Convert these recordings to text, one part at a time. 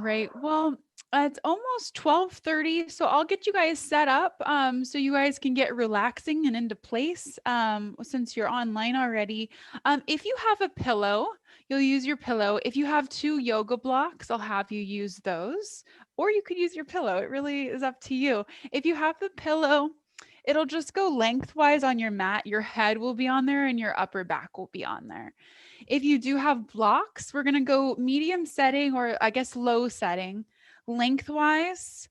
right. Well, it's almost 12:30, so I'll get you guys set up so you guys can get relaxing and into place since you're online already. If you have a pillow, you'll use your pillow. If you have two yoga blocks, I'll have you use those, or you could use your pillow. It really is up to you. If you have the pillow, it'll just go lengthwise on your mat. Your head will be on there and your upper back will be on there. If you do have blocks, we're going to go medium setting, or I guess low setting, lengthwise,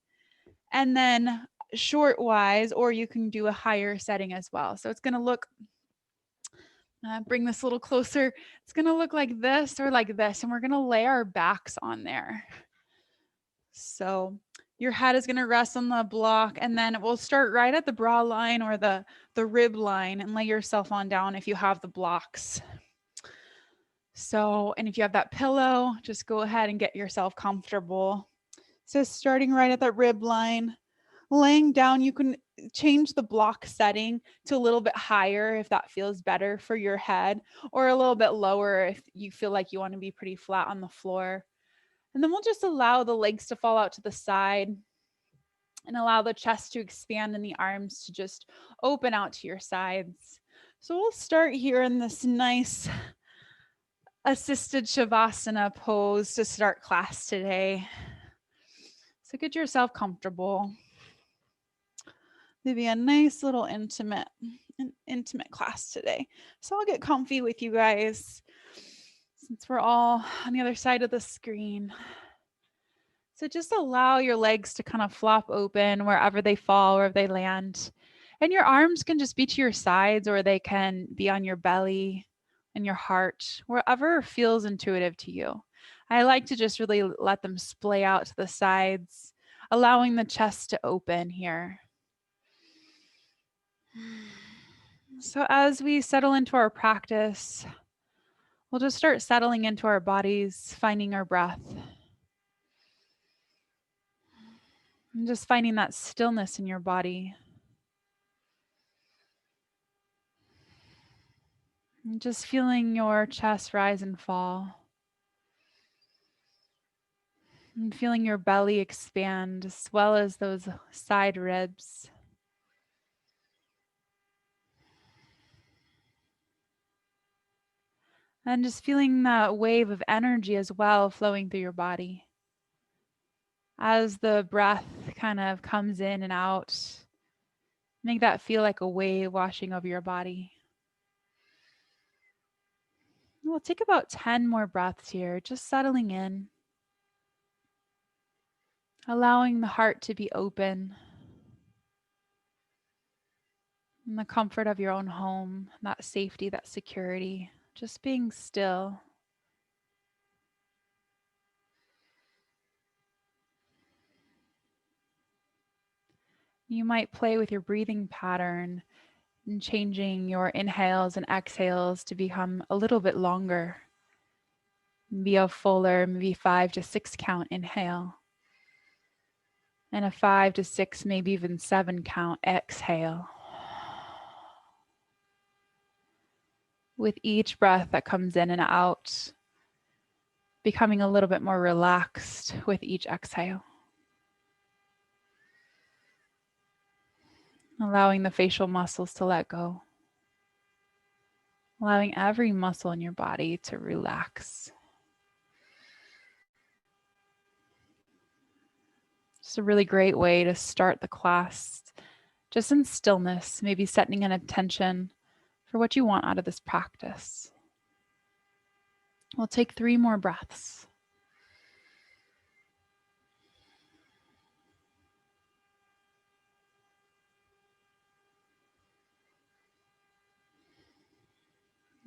and then short wise, or you can do a higher setting as well. So it's going to look, bring this a little closer. It's going to look like this or like this, and we're going to lay our backs on there. So your head is going to rest on the block, and then we'll start right at the bra line or the rib line and lay yourself on down if you have the blocks. So, and if you have that pillow, just go ahead and get yourself comfortable. So starting right at that rib line, laying down, you can change the block setting to a little bit higher if that feels better for your head, or a little bit lower if you feel like you want to be pretty flat on the floor. And then we'll just allow the legs to fall out to the side and allow the chest to expand and the arms to just open out to your sides. So we'll start here in this nice assisted Shavasana pose to start class today. So get yourself comfortable. Maybe a nice little intimate class today. So I'll get comfy with you guys since we're all on the other side of the screen. So just allow your legs to kind of flop open wherever they fall, wherever they land. And your arms can just be to your sides, or they can be on your belly and your heart, wherever feels intuitive to you. I like to just really let them splay out to the sides, allowing the chest to open here. So as we settle into our practice, we'll just start settling into our bodies, finding our breath. And just finding that stillness in your body. And just feeling your chest rise and fall. And feeling your belly expand, as well as those side ribs. And just feeling that wave of energy as well flowing through your body. As the breath kind of comes in and out, make that feel like a wave washing over your body. We'll take about 10 more breaths here, just settling in. Allowing the heart to be open. In the comfort of your own home, that safety, that security, just being still. You might play with your breathing pattern and changing your inhales and exhales to become a little bit longer. Be a fuller, maybe 5 to 6 count inhale. And a 5 to 6, maybe even 7 count exhale. With each breath that comes in and out, becoming a little bit more relaxed with each exhale. Allowing the facial muscles to let go. Allowing every muscle in your body to relax. It's a really great way to start the class, just in stillness, maybe setting an intention for what you want out of this practice. We'll take 3 more breaths.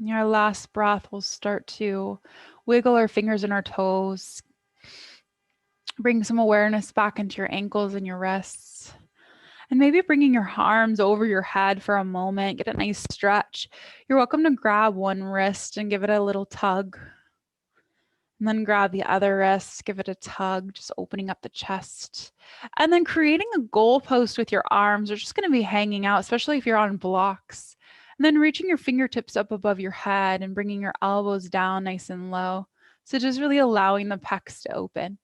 In your last breath, we'll start to wiggle our fingers and our toes. Bring some awareness back into your ankles and your wrists. And maybe bringing your arms over your head for a moment. Get a nice stretch. You're welcome to grab one wrist and give it a little tug. And then grab the other wrist, give it a tug, just opening up the chest. And then creating a goalpost with your arms. They're just going to be hanging out, especially if you're on blocks. And then reaching your fingertips up above your head and bringing your elbows down nice and low. So just really allowing the pecs to open.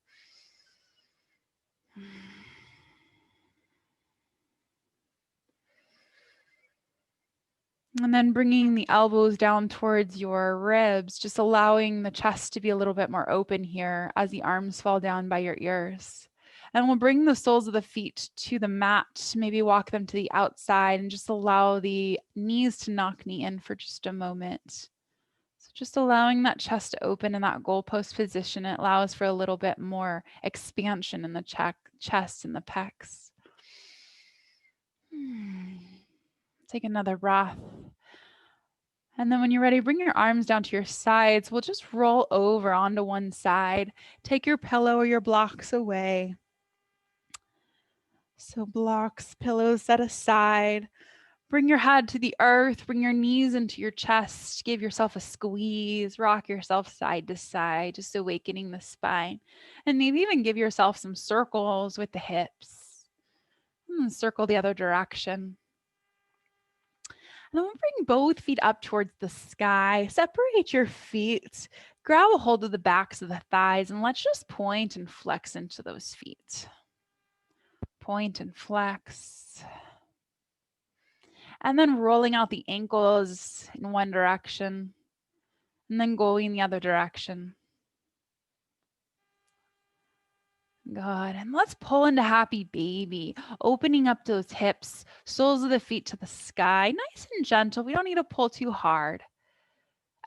And then bringing the elbows down towards your ribs, just allowing the chest to be a little bit more open here as the arms fall down by your ears. And we'll bring the soles of the feet to the mat, maybe walk them to the outside and just allow the knees to knock knee in for just a moment. So just allowing that chest to open in that goalpost position, it allows for a little bit more expansion in the chest and the pecs. Take another breath. And then when you're ready, bring your arms down to your sides. We'll just roll over onto one side. Take your pillow or your blocks away. So blocks, pillows set aside. Bring your head to the earth. Bring your knees into your chest. Give yourself a squeeze. Rock yourself side to side, just awakening the spine. And maybe even give yourself some circles with the hips. And circle the other direction. And then we'll bring both feet up towards the sky. Separate your feet. Grab a hold of the backs of the thighs and let's just point and flex into those feet. Point and flex. And then rolling out the ankles in one direction and then going the other direction. Good. And let's pull into happy baby, opening up those hips, soles of the feet to the sky, nice and gentle. We don't need to pull too hard.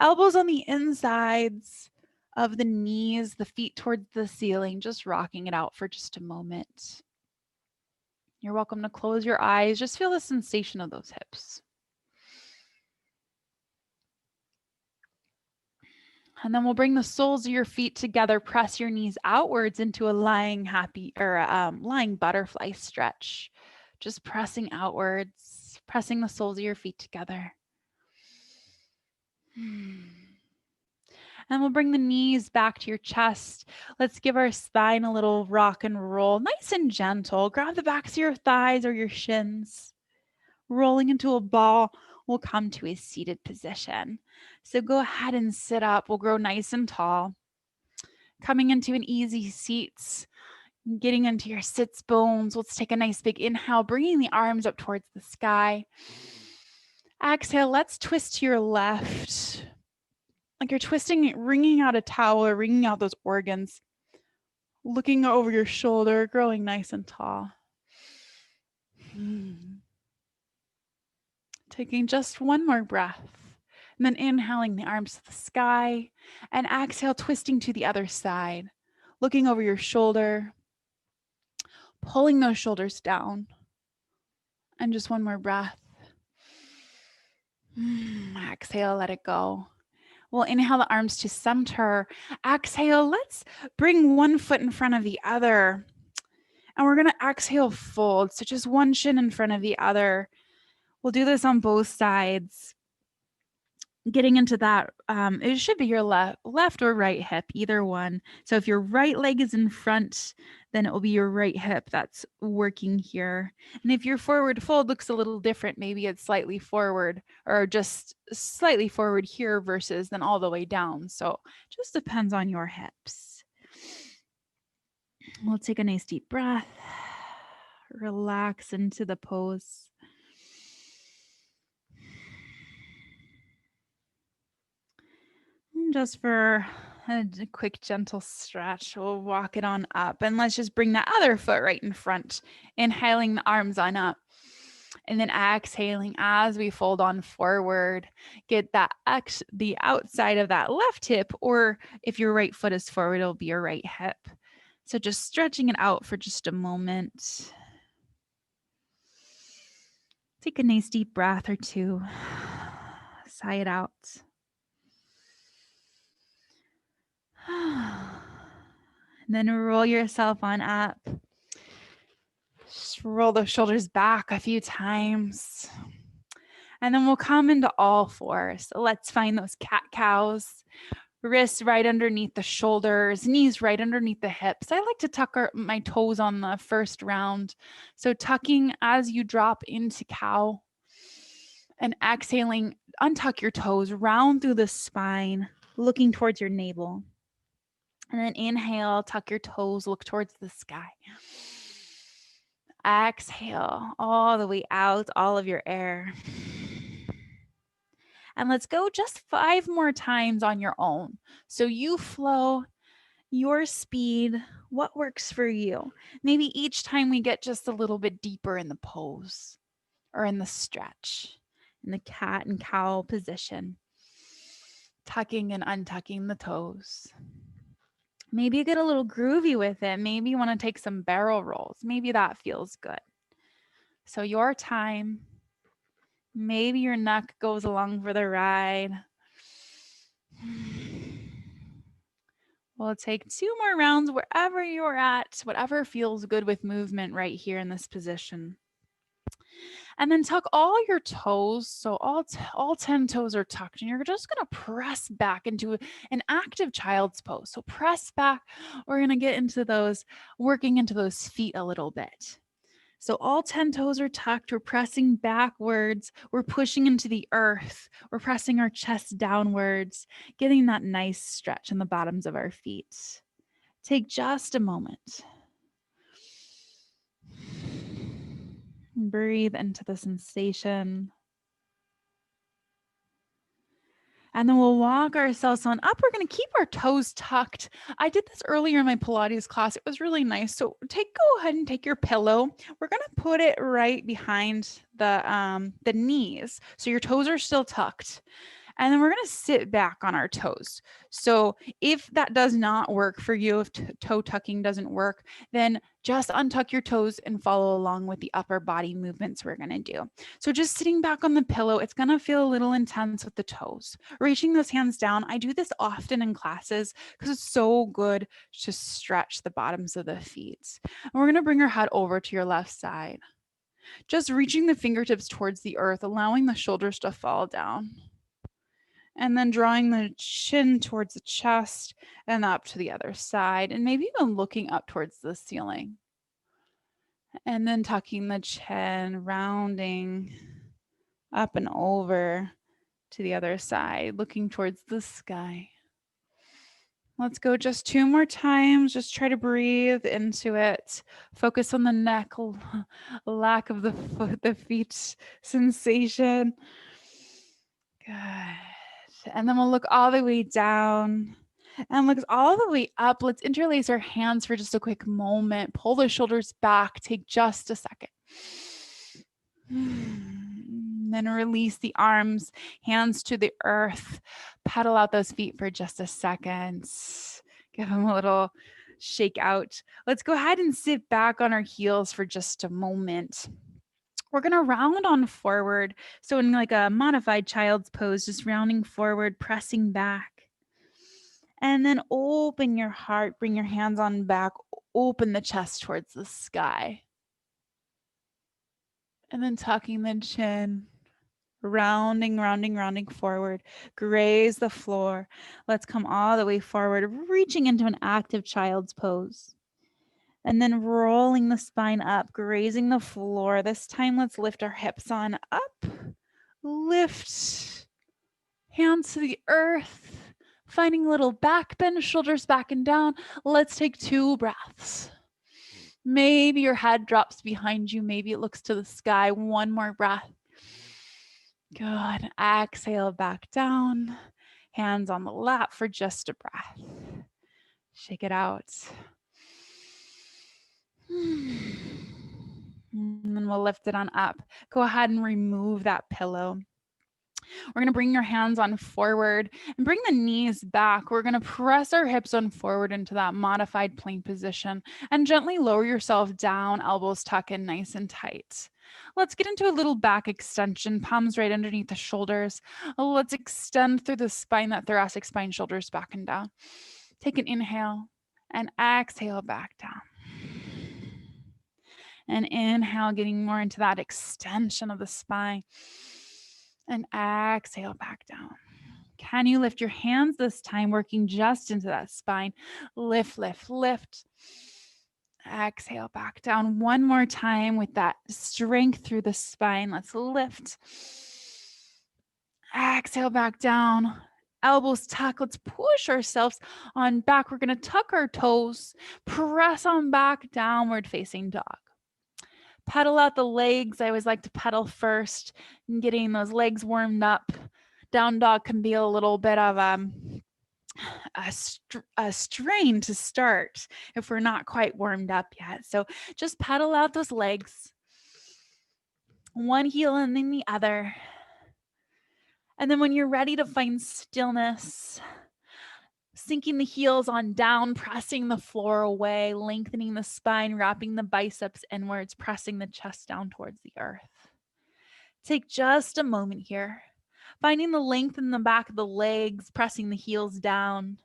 Elbows on the insides of the knees, the feet towards the ceiling, just rocking it out for just a moment. You're welcome to close your eyes. Just feel the sensation of those hips. And then we'll bring the soles of your feet together. Press your knees outwards into a lying happy or lying butterfly stretch. Just pressing outwards, pressing the soles of your feet together. And we'll bring the knees back to your chest. Let's give our spine a little rock and roll, nice and gentle. Grab the backs of your thighs or your shins. Rolling into a ball, we'll come to a seated position. So go ahead and sit up. We'll grow nice and tall. Coming into an easy seat, getting into your sits bones. Let's take a nice big inhale, bringing the arms up towards the sky. Exhale, let's twist to your left. Like you're twisting, wringing out a towel or wringing out those organs. Looking over your shoulder, growing nice and tall. Taking just one more breath. And then inhaling the arms to the sky. And exhale, twisting to the other side. Looking over your shoulder. Pulling those shoulders down. And just one more breath. Exhale, let it go. We'll inhale the arms to center. Exhale, let's bring one foot in front of the other. And we're going to exhale, fold. So just one shin in front of the other. We'll do this on both sides. Getting into that, it should be your left or right hip, either one. So if your right leg is in front, then it will be your right hip that's working here. And if your forward fold looks a little different, maybe it's slightly forward or just slightly forward here versus then all the way down. So just depends on your hips. We'll take a nice deep breath. Relax into the pose. Just for a quick, gentle stretch, we'll walk it on up. And let's just bring that other foot right in front, inhaling the arms on up. And then exhaling as we fold on forward. Get that the outside of that left hip, or if your right foot is forward, it'll be your right hip. So just stretching it out for just a moment. Take a nice deep breath or two. Sigh it out. And then roll yourself on up. Just roll those shoulders back a few times. And then we'll come into all fours. So let's find those cat cows. Wrists right underneath the shoulders, knees right underneath the hips. I like to tuck my toes on the first round. So tucking as you drop into cow. And exhaling, untuck your toes, round through the spine, looking towards your navel. And then inhale, tuck your toes, look towards the sky. Exhale all the way out, all of your air. And let's go just 5 more times on your own. So you flow, your speed, what works for you. Maybe each time we get just a little bit deeper in the pose or in the stretch, in the cat and cow position, tucking and untucking the toes. Maybe you get a little groovy with it. Maybe you want to take some barrel rolls. Maybe that feels good. So your time, maybe your neck goes along for the ride. We'll take 2 more rounds wherever you're at, whatever feels good with movement right here in this position. And then tuck all your toes. So all 10 toes are tucked, and you're just going to press back into an active child's pose. So press back. We're going to get into those, working into those feet a little bit. So all 10 toes are tucked. We're pressing backwards. We're pushing into the earth. We're pressing our chest downwards, getting that nice stretch in the bottoms of our feet. Take just a moment. Breathe into the sensation. And then we'll walk ourselves on up. We're going to keep our toes tucked. I did this earlier in my Pilates class. It was really nice. So go ahead and take your pillow. We're going to put it right behind the knees. So your toes are still tucked. And then we're going to sit back on our toes. So if that does not work for you, if toe tucking doesn't work, then just untuck your toes and follow along with the upper body movements we're going to do. So just sitting back on the pillow, it's going to feel a little intense with the toes. Reaching those hands down. I do this often in classes because it's so good to stretch the bottoms of the feet. And we're going to bring our head over to your left side. Just reaching the fingertips towards the earth, allowing the shoulders to fall down. And then drawing the chin towards the chest and up to the other side, and maybe even looking up towards the ceiling. And then tucking the chin, rounding up and over to the other side, looking towards the sky. Let's go just 2 more times. Just try to breathe into it. Focus on the neck, lack of the feet sensation. Good. And then we'll look all the way down and look all the way up. Let's interlace our hands for just a quick moment. Pull the shoulders back. Take just a second. Then release the arms, hands to the earth. Pedal out those feet for just a second. Give them a little shake out. Let's go ahead and sit back on our heels for just a moment. We're going to round on forward. So in like a modified child's pose, just rounding forward, pressing back. And then open your heart, bring your hands on back, open the chest towards the sky. And then tucking the chin, rounding forward, graze the floor. Let's come all the way forward, reaching into an active child's pose. And then rolling the spine up, grazing the floor. This time, let's lift our hips on up. Lift. Hands to the earth. Finding a little back bend, shoulders back and down. Let's take 2 breaths. Maybe your head drops behind you. Maybe it looks to the sky. 1 more breath. Good. Exhale back down. Hands on the lap for just a breath. Shake it out. And then we'll lift it on up. Go ahead and remove that pillow. We're going to bring your hands on forward and bring the knees back. We're going to press our hips on forward into that modified plank position and gently lower yourself down, elbows tuck in nice and tight. Let's get into a little back extension, palms right underneath the shoulders. Let's extend through the spine, that thoracic spine, shoulders back and down. Take an inhale and exhale back down. And inhale, getting more into that extension of the spine. And exhale back down. Can you lift your hands this time, working just into that spine? Lift, lift, lift. Exhale back down. 1 more time with that strength through the spine. Let's lift. Exhale back down. Elbows tuck. Let's push ourselves on back. We're going to tuck our toes, press on back, downward facing dog. Pedal out the legs. I always like to pedal first and getting those legs warmed up. Down dog can be a little bit of a strain to start if we're not quite warmed up yet. So just pedal out those legs, one heel and then the other. And then when you're ready to find stillness, sinking the heels on down, pressing the floor away, lengthening the spine, wrapping the biceps inwards, pressing the chest down towards the earth. Take just a moment here, finding the length in the back of the legs, pressing the heels down.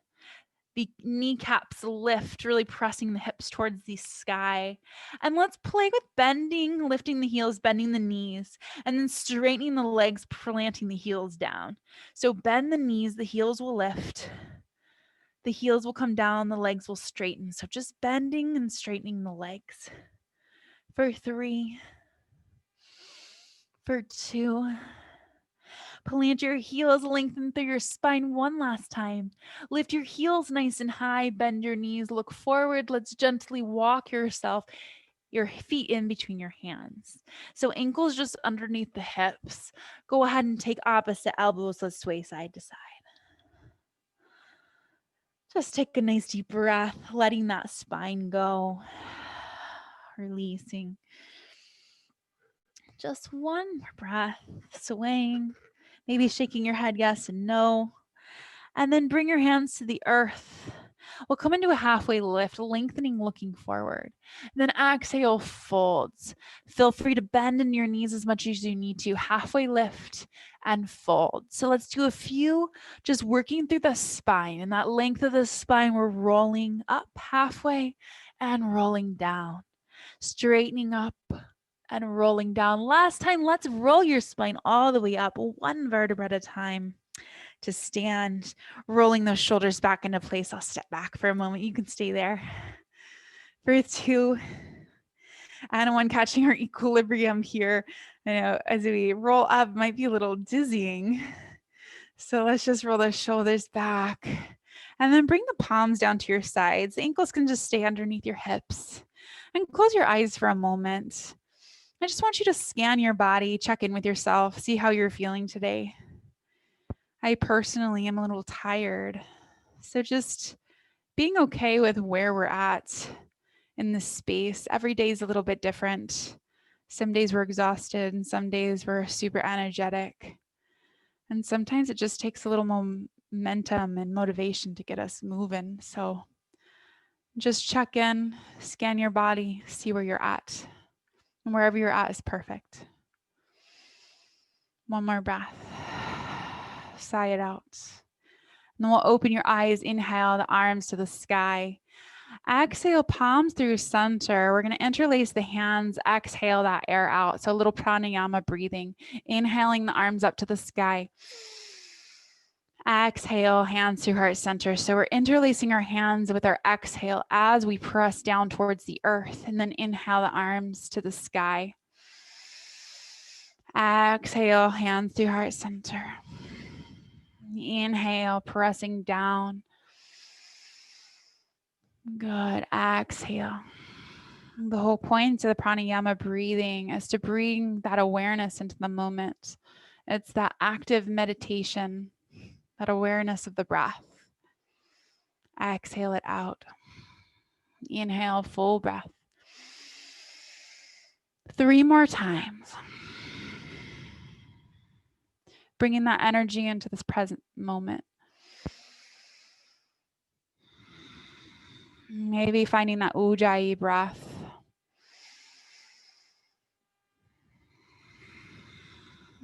The kneecaps lift, really pressing the hips towards the sky. And let's play with bending, lifting the heels, bending the knees, and then straightening the legs, planting the heels down. So bend the knees, the heels will lift. The heels will come down, the legs will straighten. So just bending and straightening the legs. For 3, for 2. Plant your heels, lengthen through your spine one last time. Lift your heels nice and high, bend your knees, look forward. Let's gently walk your feet in between your hands. So ankles just underneath the hips. Go ahead and take opposite elbows. Let's sway side to side. Just take a nice deep breath, letting that spine go. Releasing. Just one more breath, swaying, maybe shaking your head yes and no. And then bring your hands to the earth. We'll come into a halfway lift, lengthening, looking forward. Then exhale, folds. Feel free to bend in your knees as much as you need to. Halfway lift and fold. So let's do a few, just working through the spine. And that length of the spine, we're rolling up halfway and rolling down. Straightening up and rolling down. Last time, let's roll your spine all the way up, one vertebra at a time. To stand, rolling those shoulders back into place. I'll step back for a moment. You can stay there. For 2 and 1, catching our equilibrium here. I know as we roll up, might be a little dizzying. So let's just roll those shoulders back and then bring the palms down to your sides. The ankles can just stay underneath your hips and close your eyes for a moment. I just want you to scan your body, check in with yourself, see how you're feeling today. I personally am a little tired. So just being okay with where we're at in this space. Every day is a little bit different. Some days we're exhausted and some days we're super energetic. And sometimes it just takes a little momentum and motivation to get us moving. So just check in, scan your body, see where you're at. And wherever you're at is perfect. One more breath. Sigh it out. And then we'll open your eyes. Inhale, the arms to the sky. Exhale, palms through center. We're going to interlace the hands. Exhale that air out. So a little pranayama breathing. Inhaling the arms up to the sky. Exhale, hands to heart center. So we're interlacing our hands with our exhale as we press down towards the earth. And then inhale the arms to the sky. Exhale, hands to heart center. Inhale, pressing down. Good. Exhale. The whole point of the pranayama breathing is to bring that awareness into the moment. It's that active meditation, that awareness of the breath. Exhale it out. Inhale, full breath. 3 more times. Bringing that energy into this present moment. Maybe finding that ujjayi breath.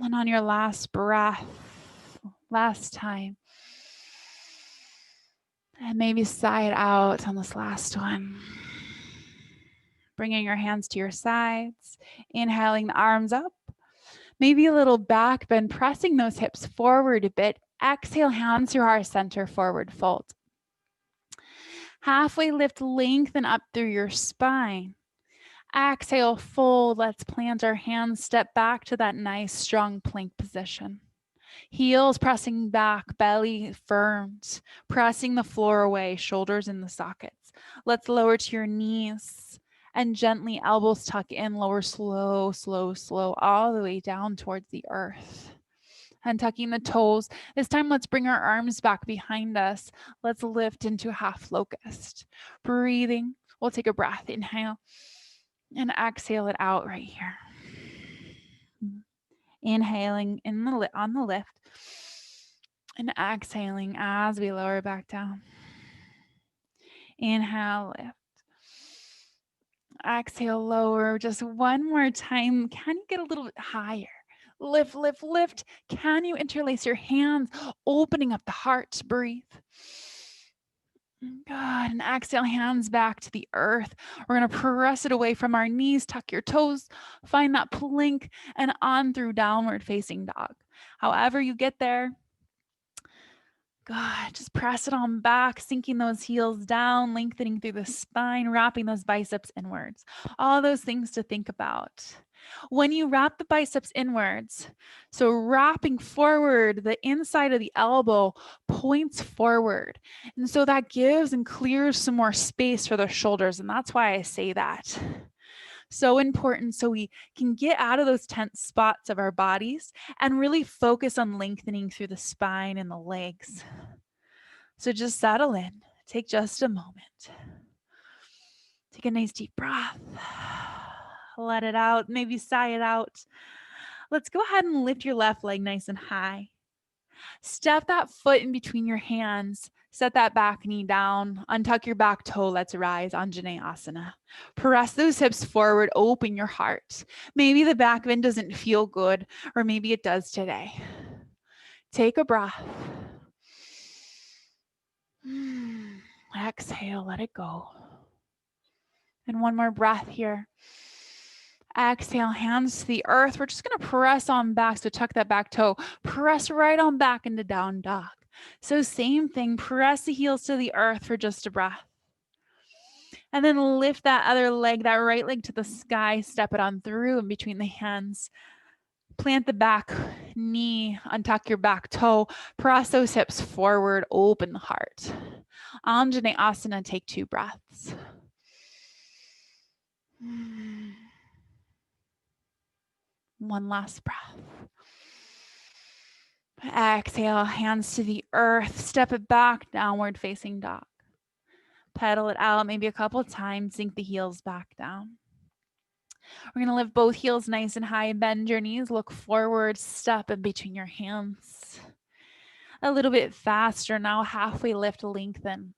And on your last breath, last time, and maybe sigh it out on this last one. Bringing your hands to your sides, inhaling the arms up, maybe a little back bend, pressing those hips forward a bit. Exhale, hands to heart center, forward fold. Halfway lift, lengthen up through your spine. Exhale, fold. Let's plant our hands, step back to that nice, strong plank position. Heels pressing back, belly firmed, pressing the floor away, shoulders in the sockets. Let's lower to your knees and gently elbows tuck in, lower slow, slow, slow, all the way down towards the earth. Untucking the toes. This time, let's bring our arms back behind us. Let's lift into half locust. Breathing. We'll take a breath. Inhale and exhale it out right here. Inhaling on the lift and exhaling as we lower back down. Inhale, lift. Exhale, lower. Just one more time. Can you get a little bit higher? Lift, lift, lift. Can you interlace your hands, opening up the heart? Breathe. Good. And exhale, hands back to the earth. We're going to press it away from our knees. Tuck your toes. Find that plank and on through downward facing dog. However you get there. Good. Just press it on back, sinking those heels down, lengthening through the spine, wrapping those biceps inwards. All those things to think about. When you wrap the biceps inwards, so wrapping forward, the inside of the elbow points forward. And so that gives and clears some more space for the shoulders. And that's why I say that. So important so we can get out of those tense spots of our bodies and really focus on lengthening through the spine and the legs. So just settle in. Take just a moment. Take a nice deep breath. Let it out. Maybe sigh it out. Let's go ahead and lift your left leg nice and high. Step that foot in between your hands. Set that back knee down. Untuck your back toe. Let's rise. Anjaneyasana. Press those hips forward. Open your heart. Maybe the back bend doesn't feel good, or maybe it does today. Take a breath. Exhale. Let it go. And one more breath here. Exhale, hands to the earth. We're just going to press on back. So tuck that back toe. Press right on back into down dog. So same thing. Press the heels to the earth for just a breath. And then lift that other leg, that right leg to the sky. Step it on through in between the hands. Plant the back knee. Untuck your back toe. Press those hips forward. Open the heart. Anjaneyasana. Take 2 breaths. One last breath. Exhale, hands to the earth. Step it back, downward facing dog. Pedal it out maybe a couple times. Sink the heels back down. We're going to lift both heels nice and high. Bend your knees. Look forward. Step in between your hands. A little bit faster now. Halfway lift lengthens.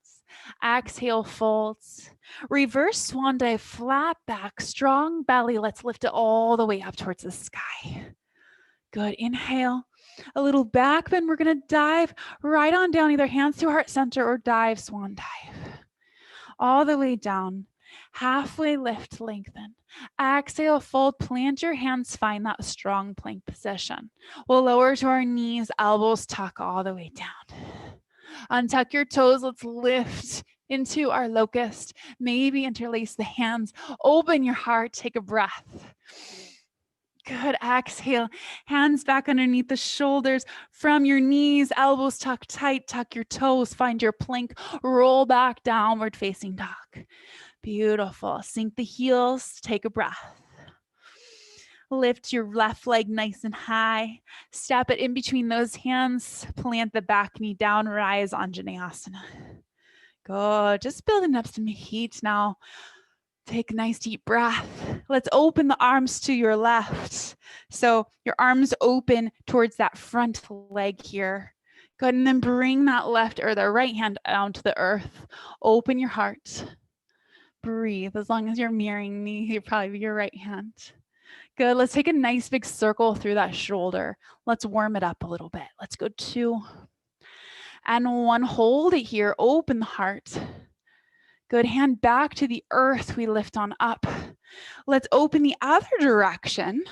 Exhale, folds. Reverse swan dive, flat back, strong belly. Let's lift it all the way up towards the sky. Good. Inhale. A little back bend. We're going to dive right on down, either hands to heart center or dive, swan dive. All the way down. Halfway lift, lengthen. Exhale, fold, plant your hands, find that strong plank position. We'll lower to our knees, elbows tuck all the way down. Untuck your toes. Let's lift into our locust. Maybe interlace the hands. Open your heart. Take a breath. Good. Exhale. Hands back underneath the shoulders. From your knees, elbows tucked tight. Tuck your toes. Find your plank. Roll back, downward facing dog. Beautiful. Sink the heels. Take a breath. Lift your left leg nice and high. Step it in between those hands. Plant the back knee down. Rise, Anjaneyasana. Good. Just building up some heat now. Take a nice deep breath. Let's open the arms to your left. So your arms open towards that front leg here. Good. And then bring that left or the right hand down to the earth. Open your heart. Breathe. As long as you're mirroring me, you'll probably be your right hand. Good. Let's take a nice big circle through that shoulder. Let's warm it up a little bit. Let's go 2 and 1. Hold it here. Open the heart. Good. Hand back to the earth. We lift on up. Let's open the other direction.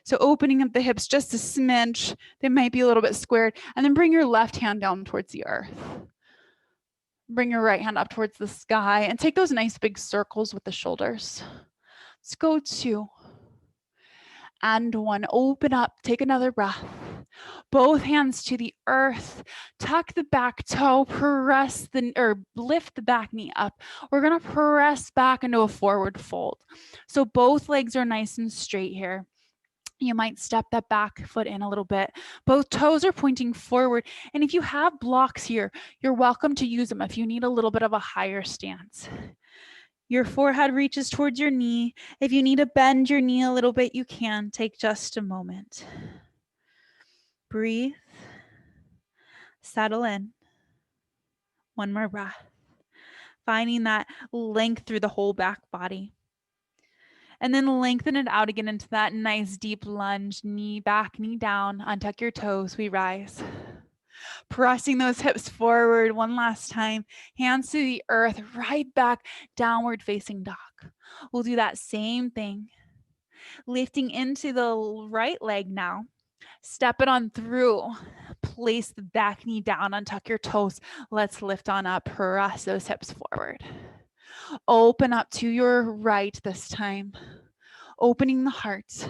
So opening up the hips just a smidge. They might be a little bit squared. And then bring your left hand down towards the earth. Bring your right hand up towards the sky and take those nice big circles with the shoulders. Let's go 2 and 1. Open up. Take another breath. Both hands to the earth. Tuck the back toe. Lift the back knee up. We're going to press back into a forward fold. So both legs are nice and straight here. You might step that back foot in a little bit. Both toes are pointing forward. And if you have blocks here, you're welcome to use them if you need a little bit of a higher stance. Your forehead reaches towards your knee. If you need to bend your knee a little bit, you can. Take just a moment. Breathe. Settle in. One more breath. Finding that length through the whole back body. And then lengthen it out again into that nice deep lunge, knee back, knee down, untuck your toes, we rise. Pressing those hips forward one last time, hands to the earth, right back, downward facing dog. We'll do that same thing. Lifting into the right leg now. Step it on through. Place the back knee down, untuck your toes. Let's lift on up, press those hips forward. Open up to your right this time. Opening the heart,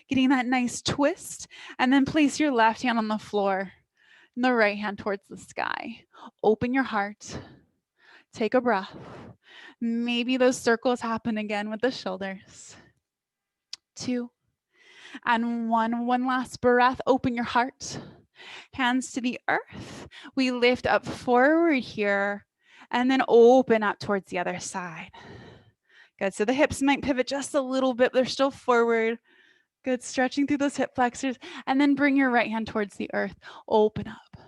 getting that nice twist, and then place your left hand on the floor and the right hand towards the sky. Open your heart. Take a breath. Maybe those circles happen again with the shoulders. 2 and 1. One last breath. Open your heart. Hands to the earth. We lift up forward here and then open up towards the other side. Good. So the hips might pivot just a little bit, but they're still forward. Good. Stretching through those hip flexors. And then bring your right hand towards the earth. Open up.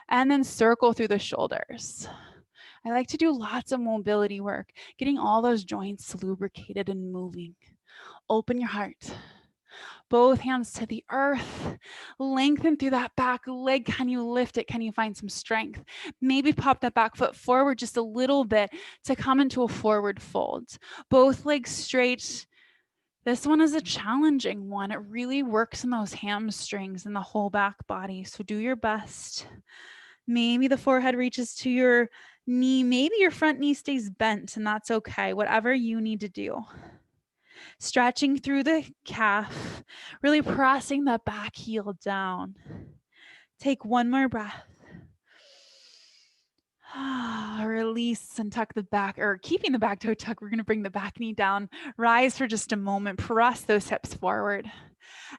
And then circle through the shoulders. I like to do lots of mobility work, getting all those joints lubricated and moving. Open your heart. Both hands to the earth. Lengthen through that back leg. Can you lift it? Can you find some strength? Maybe pop that back foot forward just a little bit to come into a forward fold. Both legs straight. This one is a challenging one. It really works in those hamstrings and the whole back body. So do your best. Maybe the forehead reaches to your knee. Maybe your front knee stays bent, and that's okay. Whatever you need to do. Stretching through the calf, really pressing the back heel down. Take one more breath. Release and tuck the back, or keeping the back toe tucked. We're going to bring the back knee down. Rise for just a moment. Press those hips forward.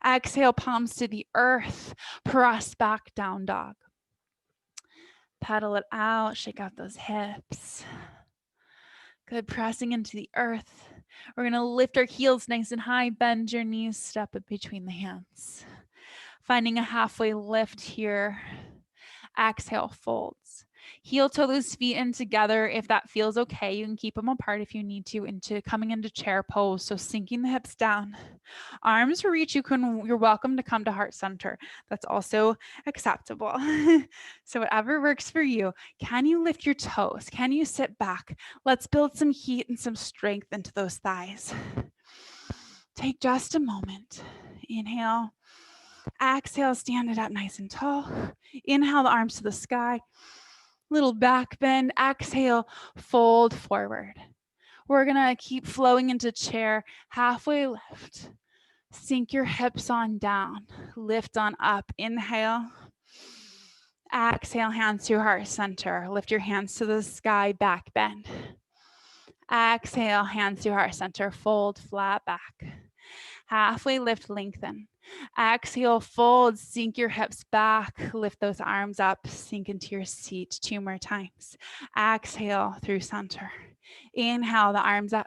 Exhale, palms to the earth. Press back, down dog. Pedal it out. Shake out those hips. Good. Pressing into the earth. We're going to lift our heels nice and high. Bend your knees. Step it between the hands. Finding a halfway lift here. Exhale, folds. Heel toe those feet in together. If that feels okay, you can keep them apart if you need to, coming into chair pose. So sinking the hips down. Arms reach, you're welcome to come to heart center. That's also acceptable. So whatever works for you. Can you lift your toes? Can you sit back? Let's build some heat and some strength into those thighs. Take just a moment. Inhale. Exhale, stand it up nice and tall. Inhale, the arms to the sky. Little back bend. Exhale, fold forward. We're going to keep flowing into chair. Halfway lift. Sink your hips on down. Lift on up. Inhale. Exhale, hands to heart center. Lift your hands to the sky, back bend. Exhale, hands to heart center. Fold, flat back. Halfway lift, lengthen. Exhale, fold, sink your hips back, lift those arms up, sink into your seat 2 more times. Exhale through center. Inhale, the arms up.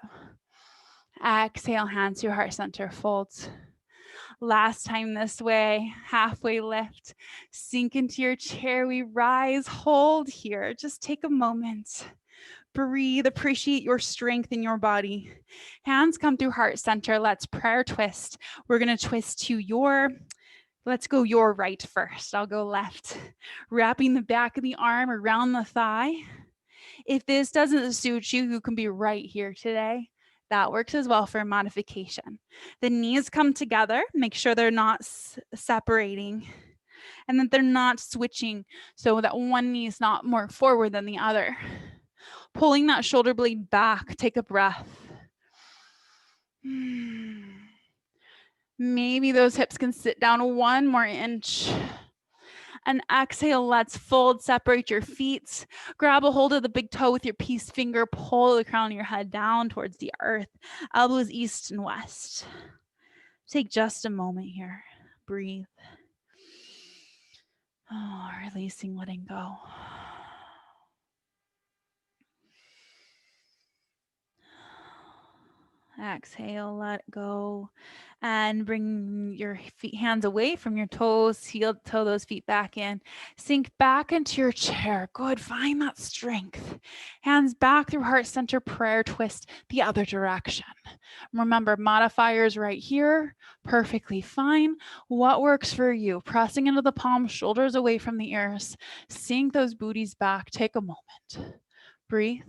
Exhale, hands to heart center, folds. Last time this way, halfway lift, sink into your chair. We rise, hold here. Just take a moment. Breathe, appreciate your strength in your body. Hands come through heart center. Let's prayer twist. We're going to twist to let's go your right first. I'll go left. Wrapping the back of the arm around the thigh. If this doesn't suit you, you can be right here today. That works as well for modification. The knees come together. Make sure they're not separating and that they're not switching so that one knee is not more forward than the other. Pulling that shoulder blade back. Take a breath. Maybe those hips can sit down 1 more inch. And exhale, let's fold, separate your feet. Grab a hold of the big toe with your peace finger. Pull the crown of your head down towards the earth. Elbows east and west. Take just a moment here. Breathe. Oh, releasing, letting go. Exhale, let go, and bring your hands away from your toes. Heel toe those feet back in. Sink back into your chair. Good. Find that strength. Hands back through heart center prayer twist the other direction. Remember, modifiers right here. Perfectly fine. What works for you? Pressing into the palms, shoulders away from the ears. Sink those booties back. Take a moment. Breathe.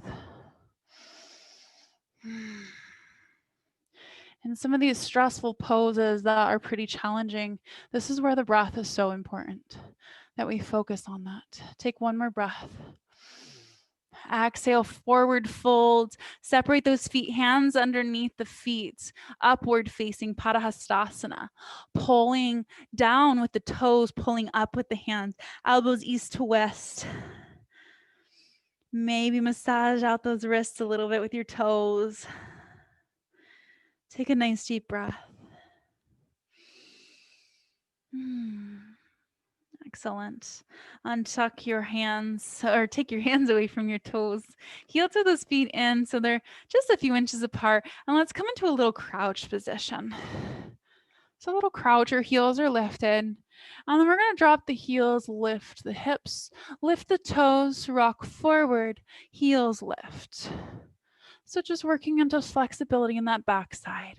In some of these stressful poses that are pretty challenging, this is where the breath is so important, that we focus on that. Take one more breath. Exhale, forward fold. Separate those feet, hands underneath the feet, upward facing Padahastasana. Pulling down with the toes, pulling up with the hands, elbows east to west. Maybe massage out those wrists a little bit with your toes. Take a nice deep breath. Excellent. Untuck your hands, or take your hands away from your toes. Heel to those feet in so they're just a few inches apart. And let's come into a little crouch position. So a little crouch, your heels are lifted. And then we're going to drop the heels, lift the hips, lift the toes, rock forward, heels lift. So just working into flexibility in that backside.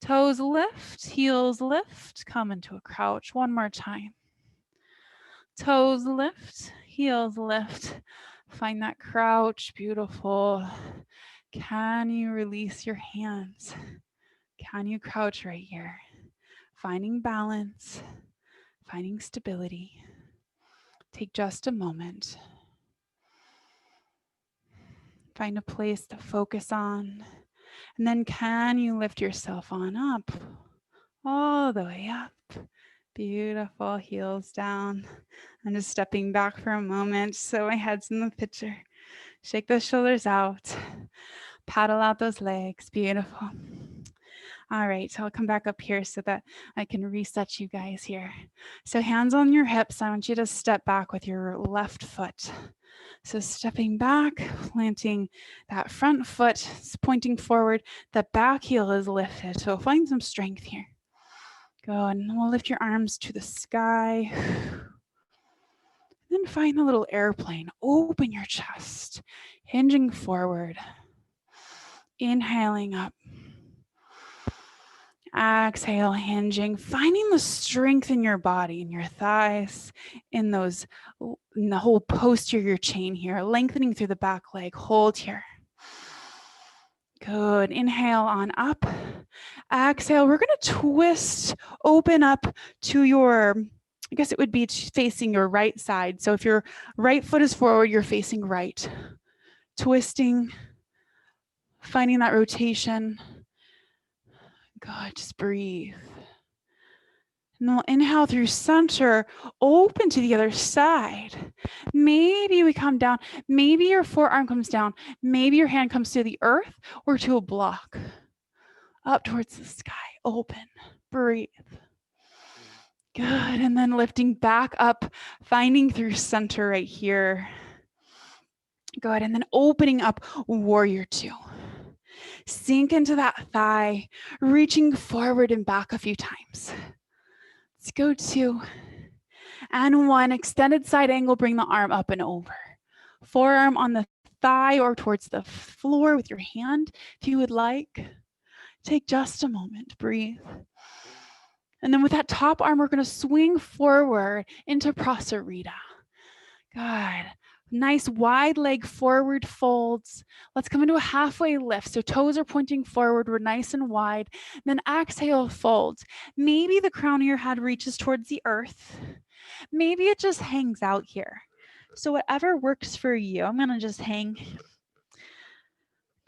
Toes lift, heels lift, come into a crouch one more time. Toes lift, heels lift. Find that crouch, beautiful. Can you release your hands? Can you crouch right here? Finding balance, finding stability. Take just a moment. Find a place to focus on. And then can you lift yourself on up? All the way up. Beautiful, heels down. I'm just stepping back for a moment so my head's in the picture. Shake those shoulders out. Paddle out those legs. Beautiful. All right, so I'll come back up here so that I can reset you guys here. So hands on your hips. I want you to step back with your left foot. So stepping back, planting that front foot, pointing forward. The back heel is lifted. So find some strength here. Good. And we'll lift your arms to the sky. Then find the little airplane. Open your chest, hinging forward. Inhaling up. Exhale, hinging, finding the strength in your body, in your thighs, in the whole posterior chain here, lengthening through the back leg. Hold here. Good. Inhale on up. Exhale. We're going to twist, open up to your, I guess it would be facing your right side. So if your right foot is forward, you're facing right. Twisting, finding that rotation. Good. Just breathe. And we'll inhale through center, open to the other side. Maybe we come down. Maybe your forearm comes down. Maybe your hand comes to the earth or to a block. Up towards the sky, open, breathe. Good, and then lifting back up, finding through center right here. Good, and then opening up, warrior two. Sink into that thigh, reaching forward and back a few times. Let's go 2 and 1. Extended side angle, bring the arm up and over. Forearm on the thigh or towards the floor with your hand if you would like. Take just a moment, breathe. And then with that top arm, we're going to swing forward into Prasarita. Good. Nice wide leg forward folds. Let's come into a halfway lift. So toes are pointing forward. We're nice and wide. Then exhale, folds. Maybe the crown of your head reaches towards the earth. Maybe it just hangs out here. So whatever works for you. I'm going to just hang.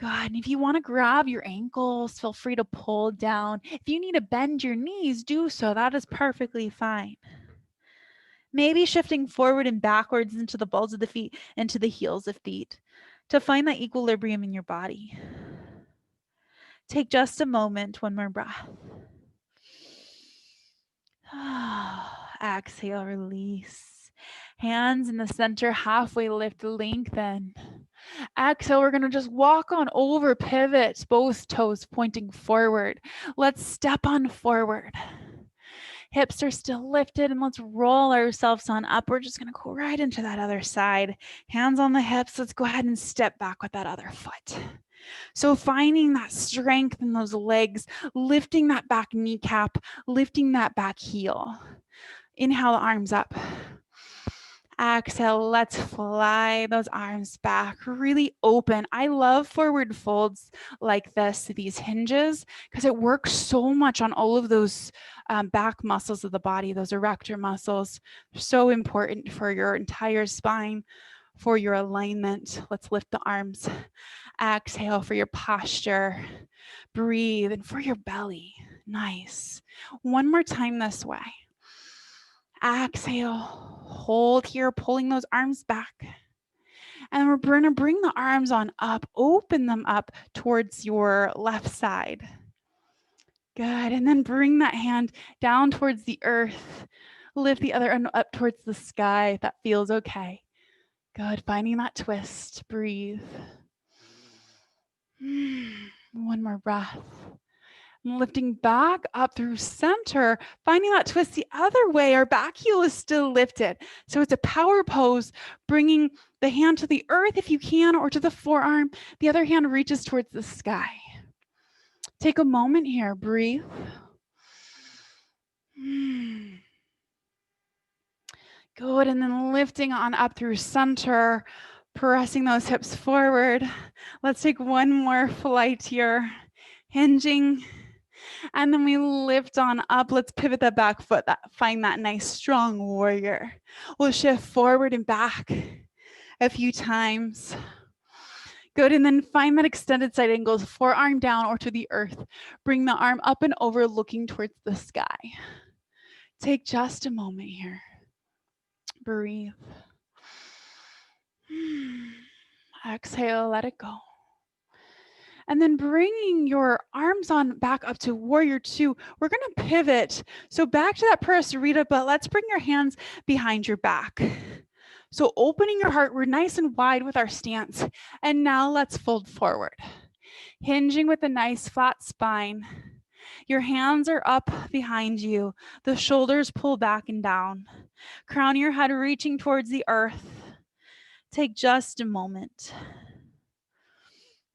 Good. And if you want to grab your ankles, feel free to pull down. If you need to bend your knees, do so. That is perfectly fine. Maybe shifting forward and backwards into the balls of the feet, into the heels of feet, to find that equilibrium in your body. Take just a moment, one more breath. Exhale, release. Hands in the center, halfway lift, lengthen. Exhale, we're going to just walk on over, pivot, both toes pointing forward. Let's step on forward. Hips are still lifted, and let's roll ourselves on up. We're just going to go right into that other side. Hands on the hips. Let's go ahead and step back with that other foot. So finding that strength in those legs, lifting that back kneecap, lifting that back heel. Inhale the arms up. Exhale, let's fly those arms back, really open. I love forward folds like this, these hinges, because it works so much on all of those back muscles of the body, those erector muscles. So important for your entire spine, for your alignment. Let's lift the arms. Exhale for your posture. Breathe, and for your belly. Nice. One more time this way. Exhale, hold here, pulling those arms back. And we're going to bring the arms on up, open them up towards your left side. Good. And then bring that hand down towards the earth. Lift the other end up towards the sky if that feels okay. Good. Finding that twist. Breathe. One more breath. Lifting back up through center, finding that twist the other way. Our back heel is still lifted. So it's a power pose, bringing the hand to the earth if you can, or to the forearm. The other hand reaches towards the sky. Take a moment here, breathe. Good, and then lifting on up through center, pressing those hips forward. Let's take one more flight here, hinging. And then we lift on up. Let's pivot that back foot, find that nice strong warrior. We'll shift forward and back a few times. Good, and then find that extended side angle, forearm down or to the earth. Bring the arm up and over, looking towards the sky. Take just a moment here. Breathe. Exhale, let it go. And then bringing your arms on back up to warrior two, we're going to pivot. So back to that Parasarita, but let's bring your hands behind your back. So opening your heart, we're nice and wide with our stance. And now let's fold forward. Hinging with a nice flat spine. Your hands are up behind you. The shoulders pull back and down. Crown your head reaching towards the earth. Take just a moment.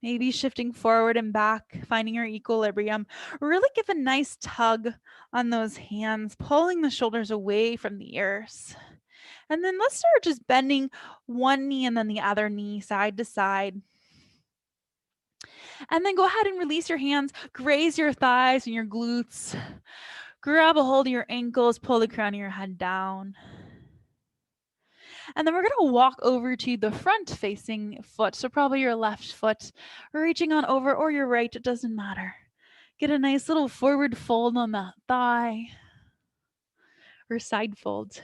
Maybe shifting forward and back, finding your equilibrium. Really give a nice tug on those hands, pulling the shoulders away from the ears. And then let's start just bending one knee and then the other knee side to side. And then go ahead and release your hands, graze your thighs and your glutes. Grab a hold of your ankles, pull the crown of your head down. And then we're going to walk over to the front facing foot. So probably your left foot, reaching on over, or your right, it doesn't matter. Get a nice little forward fold on that thigh or side fold.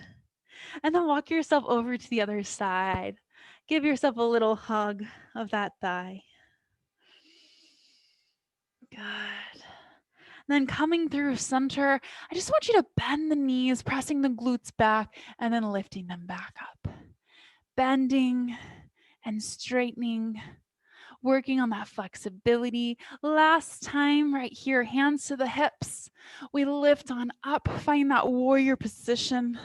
And then walk yourself over to the other side. Give yourself a little hug of that thigh. Good. Then coming through center, I just want you to bend the knees, pressing the glutes back, and then lifting them back up. Bending and straightening, working on that flexibility. Last time, right here, hands to the hips. We lift on up, find that warrior position.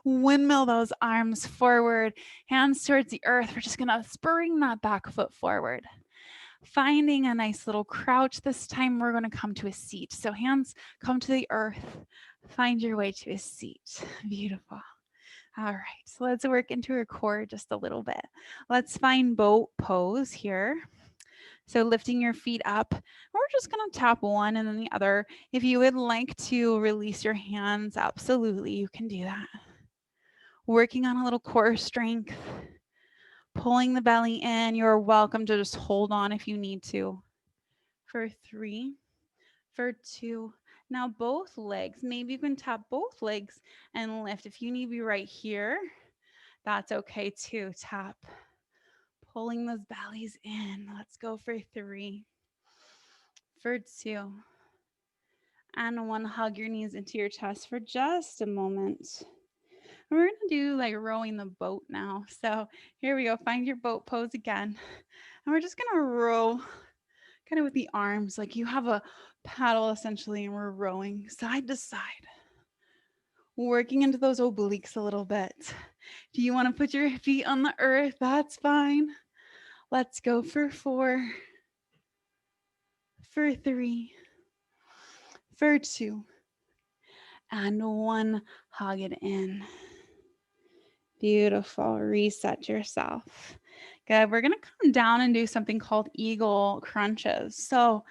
Windmill those arms forward, hands towards the earth. We're just gonna spring that back foot forward. Finding a nice little crouch. This time we're gonna come to a seat. So hands come to the earth. Find your way to a seat. Beautiful. All right, so let's work into our core just a little bit. Let's find boat pose here. So lifting your feet up, we're just gonna tap one and then the other. If you would like to release your hands, absolutely, you can do that. Working on a little core strength, pulling the belly in. You're welcome to just hold on if you need to. For 3, for 2. Now both legs, maybe you can tap both legs and lift. If you need to be right here, that's okay too. Tap, pulling those bellies in. Let's go for 3, for 2, And one, hug your knees into your chest for just a moment. We're going to do like rowing the boat now. So here we go. Find your boat pose again. And we're just going to row kind of with the arms. Like you have a paddle essentially, and we're rowing side to side, working into those obliques a little bit. Do you want to put your feet on the earth? That's fine. Let's go for 4, for 3, for 2, and 1. Hug it in. Beautiful. Reset yourself. Good. We're going to come down and do something called eagle crunches. So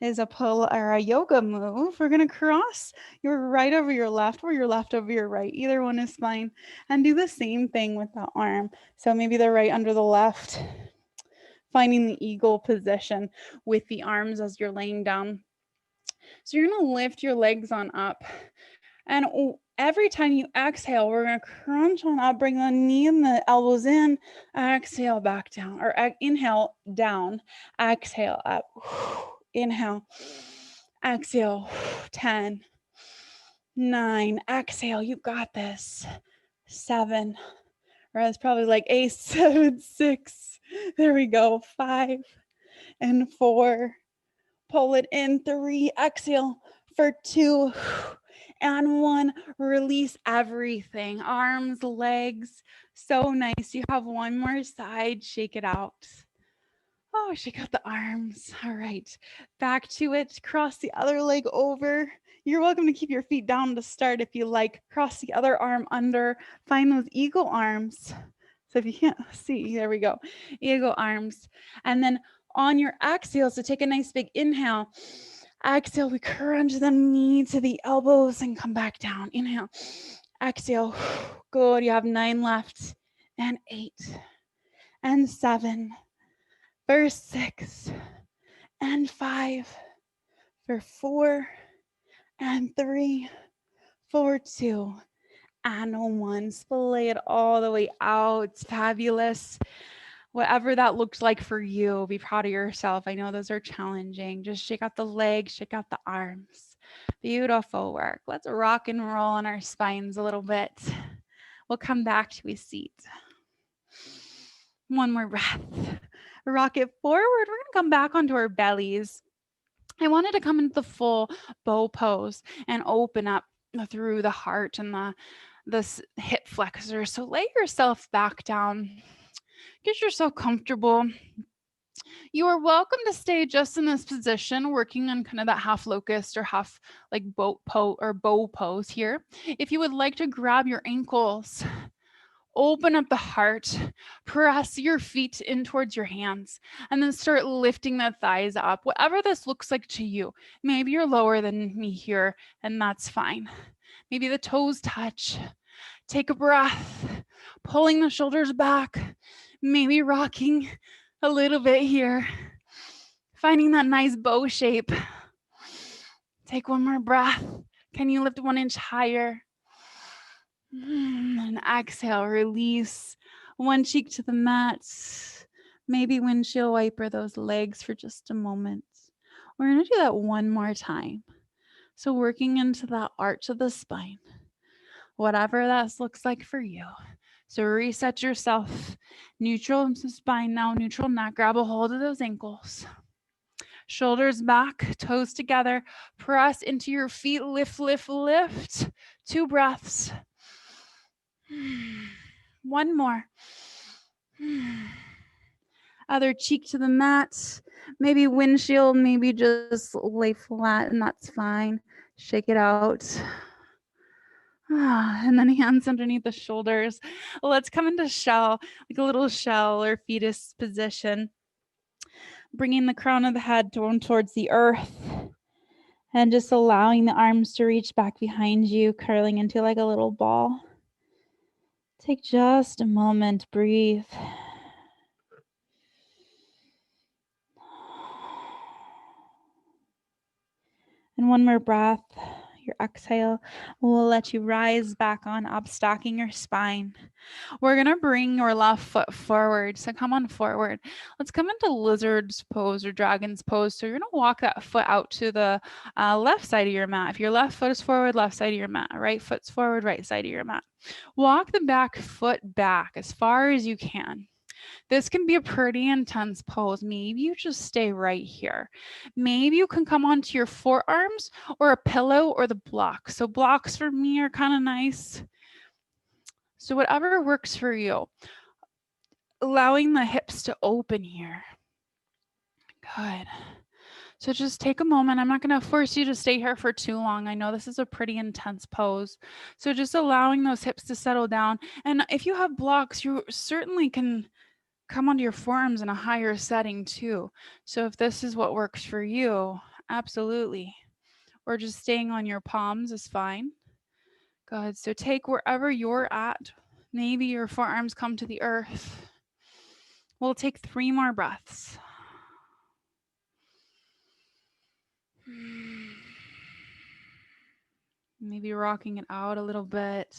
is a pull or a yoga move. We're going to cross your right over your left or your left over your right. Either one is fine. And do the same thing with the arm. So maybe the right under the left, finding the eagle position with the arms as you're laying down. So you're going to lift your legs on up. And every time you exhale, we're going to crunch on up, bring the knee and the elbows in, exhale back down, or inhale down, exhale up, inhale, exhale, 10, 9, exhale, you got this, 7, or it's probably like 8, 7, 6, there we go, 5, and 4, pull it in, 3, exhale, for 2, and 1, release everything, arms, legs, so nice. You have one more side, shake it out. Oh, shake out the arms. All right, back to it. Cross the other leg over. You're welcome to keep your feet down to start if you like. Cross the other arm under. Find those eagle arms. So if you can't see, there we go. Eagle arms. And then on your exhale, so take a nice big inhale. Exhale, we crunch the knee to the elbows and come back down. Inhale. Exhale. Good. You have 9 left. And 8. And 7. For 6, and 5, for 4, and 3, for 2, and 1. Splay it all the way out. Fabulous. Whatever that looks like for you, be proud of yourself. I know those are challenging. Just shake out the legs, shake out the arms. Beautiful work. Let's rock and roll on our spines a little bit. We'll come back to a seat. One more breath. Rock it forward. We're going to come back onto our bellies. I wanted to come into the full bow pose and open up through the heart and the hip flexor. So lay yourself back down. Get yourself comfortable. You are welcome to stay just in this position, working on kind of that half locust or half like bow pose here. If you would like to grab your ankles, open up the heart, press your feet in towards your hands, and then start lifting the thighs up, whatever this looks like to you. Maybe you're lower than me here, and that's fine. Maybe the toes touch. Take a breath, pulling the shoulders back, maybe rocking a little bit here, finding that nice bow shape. Take one more breath. Can you lift 1 inch higher? And exhale, release 1 cheek to the mat. Maybe windshield wiper those legs for just a moment. We're going to do that one more time. So working into that arch of the spine, whatever that looks like for you. So reset yourself. Neutral spine now, neutral neck. Grab a hold of those ankles. Shoulders back, toes together. Press into your feet. Lift, lift, lift. 2 breaths. One more. Other cheek to the mat. Maybe windshield, maybe just lay flat, and that's fine. Shake it out. And then hands underneath the shoulders. Let's come into shell, like a little shell or fetus position. Bringing the crown of the head towards the earth. And just allowing the arms to reach back behind you, curling into like a little ball. Take just a moment, breathe. And one more breath. Your exhale will let you rise back on up, stacking your spine. We're going to bring your left foot forward. So come on forward. Let's come into lizard's pose or dragon's pose. So you're going to walk that foot out to the left side of your mat. If your left foot is forward, left side of your mat. Right foot's forward, right side of your mat. Walk the back foot back as far as you can. This can be a pretty intense pose. Maybe you just stay right here. Maybe you can come onto your forearms or a pillow or the block. So blocks for me are kind of nice. So whatever works for you. Allowing the hips to open here. Good. So just take a moment. I'm not going to force you to stay here for too long. I know this is a pretty intense pose. So just allowing those hips to settle down. And if you have blocks, you certainly can come onto your forearms in a higher setting too. So if this is what works for you, absolutely. Or just staying on your palms is fine. Good. So take wherever you're at. Maybe your forearms come to the earth. We'll take 3 more breaths. Maybe rocking it out a little bit.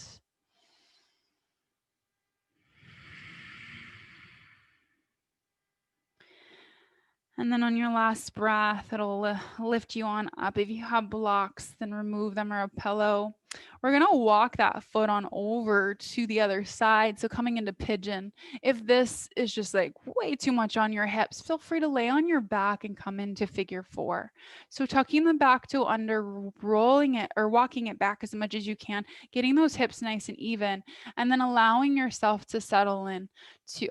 And then on your last breath, it'll lift you on up. If you have blocks, then remove them or a pillow. We're going to walk that foot on over to the other side. So coming into pigeon. If this is just like way too much on your hips, feel free to lay on your back and come into figure 4. So tucking the back toe under, rolling it or walking it back as much as you can, getting those hips nice and even, and then allowing yourself to settle in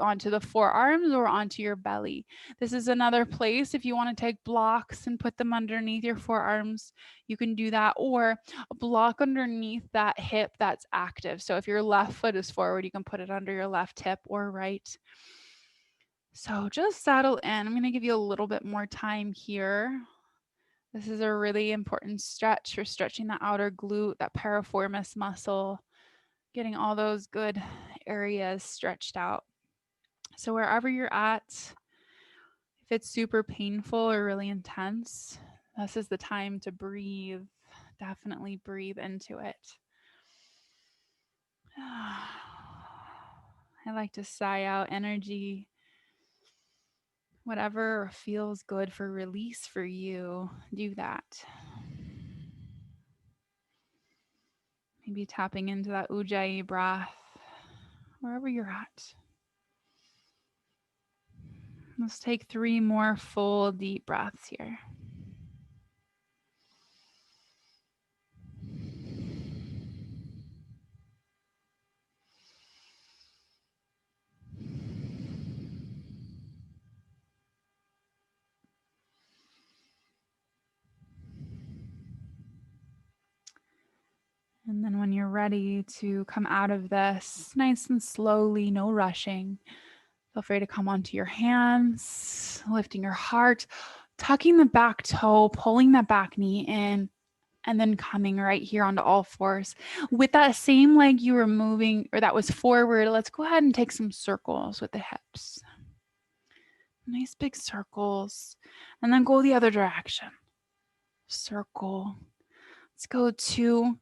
onto the forearms or onto your belly. This is another place if you want to take blocks and put them underneath your forearms, you can do that, or a block underneath that hip that's active. So if your left foot is forward, you can put it under your left hip or right. So just settle in. I'm going to give you a little bit more time here. This is a really important stretch for stretching the outer glute, that piriformis muscle, getting all those good areas stretched out. So wherever you're at, if it's super painful or really intense, this is the time to breathe. Definitely breathe into it. I like to sigh out energy. Whatever feels good for release for you, do that. Maybe tapping into that ujjayi breath, wherever you're at. Let's take 3 more full deep breaths here. And then when you're ready to come out of this, nice and slowly, no rushing, feel free to come onto your hands, lifting your heart, tucking the back toe, pulling that back knee in, and then coming right here onto all fours. With that same leg you were moving, or that was forward, let's go ahead and take some circles with the hips. Nice big circles. And then go the other direction. Circle. Let's go 2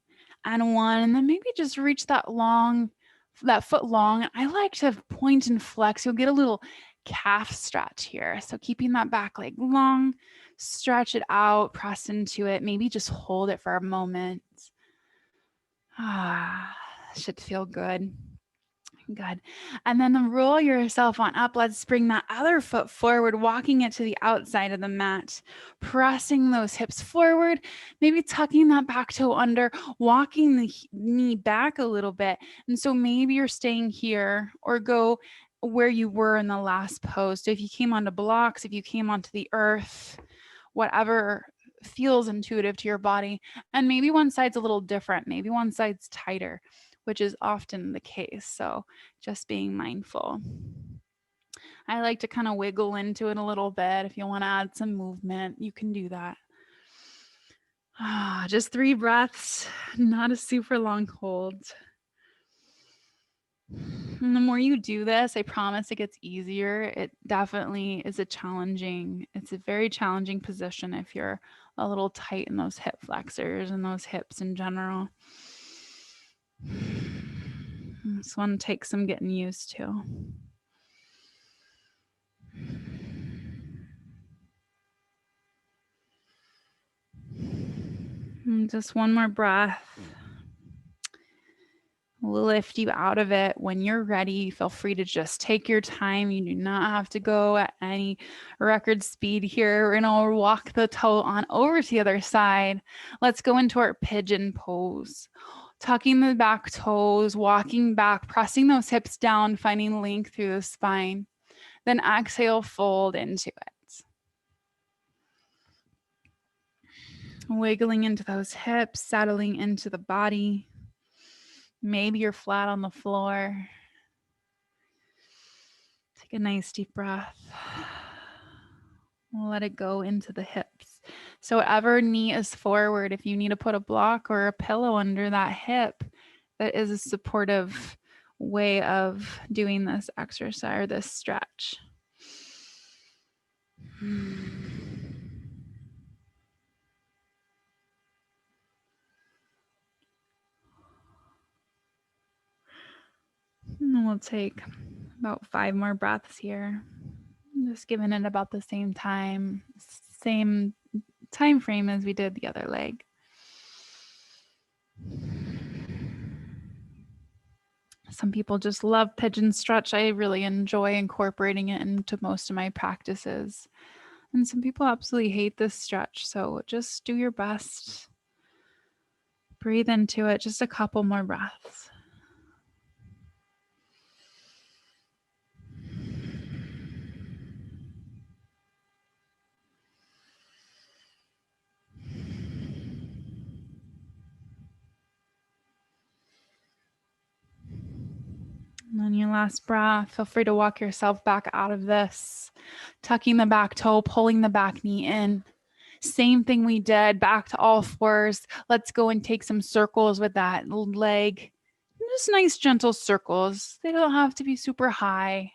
and 1. And then maybe just reach that foot long. I like to point and flex. You'll get a little calf stretch here. So keeping that back leg long, stretch it out, press into it. Maybe just hold it for a moment. Should feel good. Good. And then roll yourself on up. Let's bring that other foot forward, walking it to the outside of the mat, pressing those hips forward, maybe tucking that back toe under, walking the knee back a little bit. And so maybe you're staying here or go where you were in the last pose. So if you came onto blocks, if you came onto the earth, whatever feels intuitive to your body. And maybe one side's a little different. Maybe one side's tighter, which is often the case. So just being mindful. I like to kind of wiggle into it a little bit. If you want to add some movement, you can do that. Just 3 breaths, not a super long hold. And the more you do this, I promise it gets easier. It definitely is it's a very challenging position if you're a little tight in those hip flexors and those hips in general. This one takes some getting used to. And just one more breath. We'll lift you out of it. When you're ready, feel free to just take your time. You do not have to go at any record speed here. We're going to walk the toe on over to the other side. Let's go into our pigeon pose. Tucking the back toes, walking back, pressing those hips down, finding length through the spine. Then exhale, fold into it. Wiggling into those hips, settling into the body. Maybe you're flat on the floor. Take a nice deep breath. Let it go into the hips. So whatever knee is forward, if you need to put a block or a pillow under that hip, that is a supportive way of doing this exercise or this stretch. And we'll take about 5 more breaths here. Just giving it about the same time frame as we did the other leg. Some people just love pigeon stretch. I really enjoy incorporating it into most of my practices. And some people absolutely hate this stretch. So just do your best. Breathe into it. Just a couple more breaths. And on your last breath, feel free to walk yourself back out of this, tucking the back toe, pulling the back knee in. Same thing we did, back to all fours. Let's go and take some circles with that leg. Just nice, gentle circles. They don't have to be super high.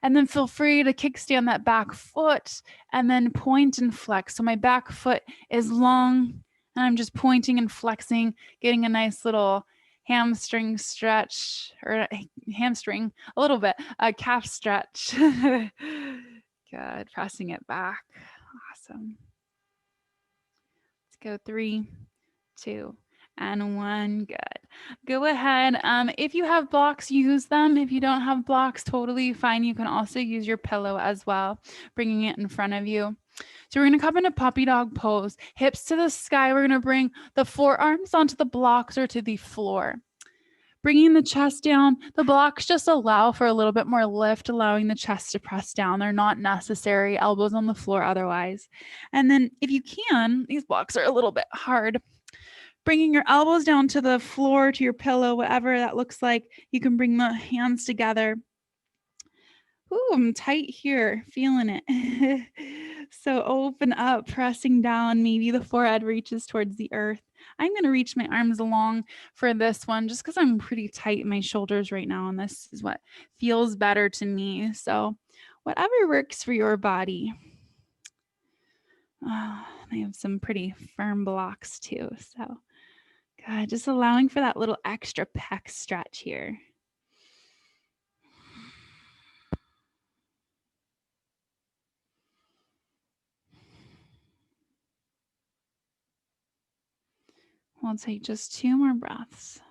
And then feel free to kickstand that back foot and then point and flex. So my back foot is long and I'm just pointing and flexing, getting a nice little hamstring stretch or hamstring, a little bit, a calf stretch. Good. Pressing it back. Awesome. Let's go 3, 2, and 1. Good. Go ahead. If you have blocks, use them. If you don't have blocks, totally fine. You can also use your pillow as well, bringing it in front of you. So we're going to come into puppy dog pose. Hips to the sky. We're going to bring the forearms onto the blocks or to the floor. Bringing the chest down. The blocks just allow for a little bit more lift, allowing the chest to press down. They're not necessary. Elbows on the floor otherwise. And then if you can, these blocks are a little bit hard. Bringing your elbows down to the floor, to your pillow, whatever that looks like. You can bring the hands together. Ooh, I'm tight here, feeling it. So open up, pressing down. Maybe the forehead reaches towards the earth. I'm going to reach my arms along for this one just because I'm pretty tight in my shoulders right now. And this is what feels better to me. So whatever works for your body. I have some pretty firm blocks too. So good. Just allowing for that little extra pec stretch here. We'll take just 2 more breaths.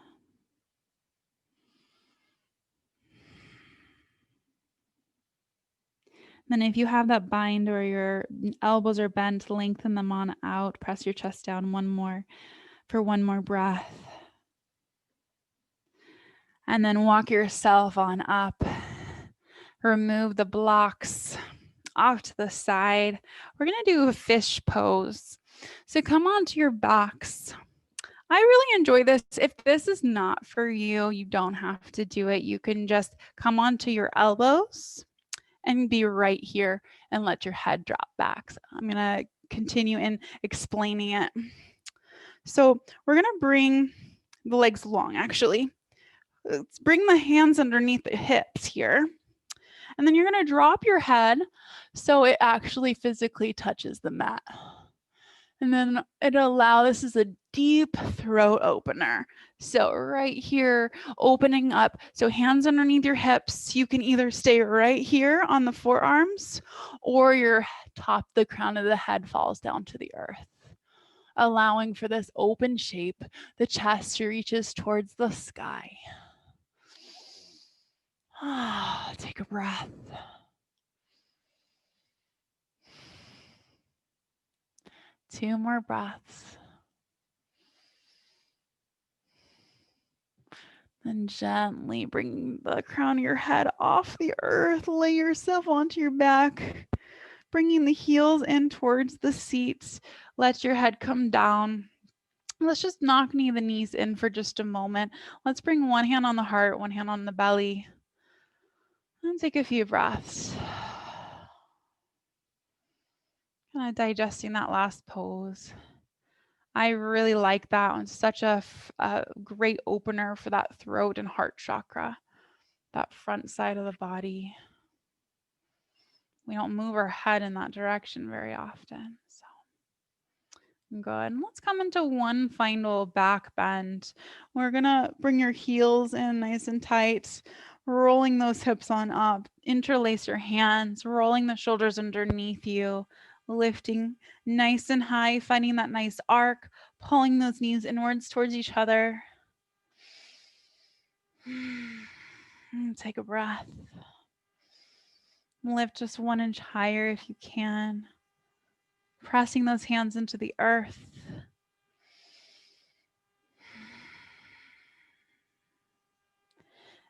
Then if you have that bind or your elbows are bent, lengthen them on out. Press your chest down one more breath. And then walk yourself on up. Remove the blocks off to the side. We're going to do a fish pose. So come onto your backs. I really enjoy this. If this is not for you, you don't have to do it. You can just come onto your elbows and be right here and let your head drop back. So I'm going to continue in explaining it. So we're going to bring the legs long, actually. Let's bring the hands underneath the hips here. And then you're going to drop your head so it actually physically touches the mat. And then this is a deep throat opener. So right here, opening up. So hands underneath your hips. You can either stay right here on the forearms or the crown of the head falls down to the earth, allowing for this open shape. The chest reaches towards the sky. Take a breath. Two more breaths. Then gently bring the crown of your head off the earth. Lay yourself onto your back, bringing the heels in towards the seats. Let your head come down. Let's just knock the knees in for just a moment. Let's bring one hand on the heart, one hand on the belly. And take a few breaths. Kind of digesting that last pose. I really like that one. Such a great opener for that throat and heart chakra, that front side of the body. We don't move our head in that direction very often. So good. And let's come into one final back bend. We're going to bring your heels in nice and tight, rolling those hips on up. Interlace your hands, rolling the shoulders underneath you, lifting nice and high, finding that nice arc, pulling those knees inwards towards each other. Take a breath. Lift just 1 inch higher if you can. Pressing those hands into the earth.